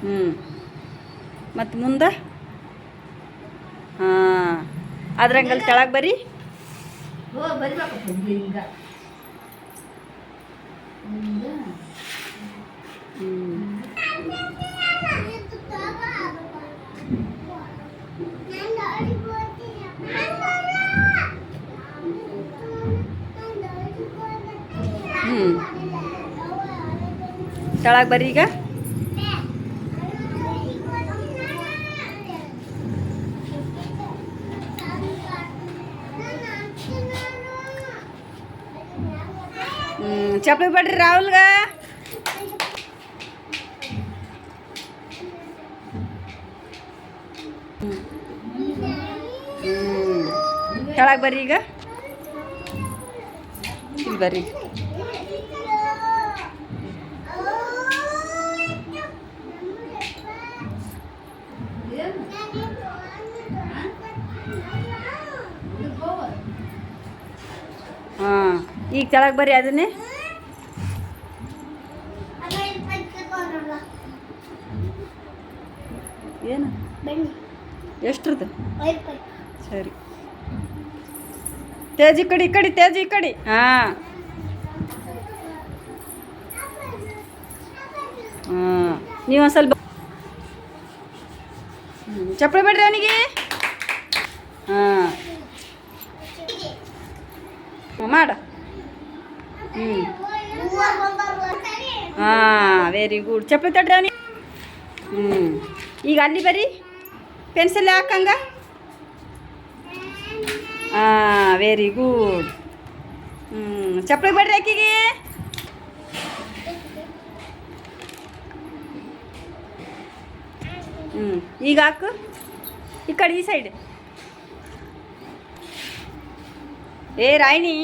ಹ್ಞೂ ಮತ್ತು ಮುಂದೆ ಹಾಂ ಅದ್ರಂಗಲ್ಲಿ ಕೆಳಗೆ ಬರ್ರಿ. ಕೆಳಗೆ ಬರ್ರಿ ಈಗ. ಚಪ್ಪಲಿ ಬಿಡ್ರಿ ರಾಹುಲ್ಗ. ಕೆಳಗೆ ಬರ್ರಿ ಈಗ. ಇಲ್ಲಿ ಬರ್ರಿ. ಹಾಂ ಈಗ ಕೆಳಗೆ ಬರ್ರಿ. ಅದನ್ನೇ ಏನು ಎಷ್ಟ್ರದ್ದು? ಸರಿ ತೇಜ್ ಈ ಕಡೆ, ಈ ಕಡೆ ತೇಜ್ ಈ ಕಡೆ. ಹಾಂ ಹಾಂ ನೀವು ಒಂದು ಸ್ವಲ್ಪ ಚಪ್ಪಲಿ ಬಿಡ್ರಿ ಅವನಿಗೆ. ಹಾಂ ಮಾಡು. ಹಾಂ ವೆರಿ ಗುಡ್. ಚಪ್ಪಲಿ ತಡ್ರಿ ಅವನಿಗೆ. ಈಗ ಅಲ್ಲಿ ಬರ್ರಿ. ಪೆನ್ಸಿಲ್ ಹಾಕಂಗ. ಹಾಂ ವೆರಿ ಗುಡ್. ಚಪ್ಪಲಿ ಬಿಡ್ರಿ ಆಕಿಗೆ. ಈಗ ಹಾಕು ಈ ಕಡೆ, ಈ ಸೈಡ್. ಏ ರಾಯಿಣಿ.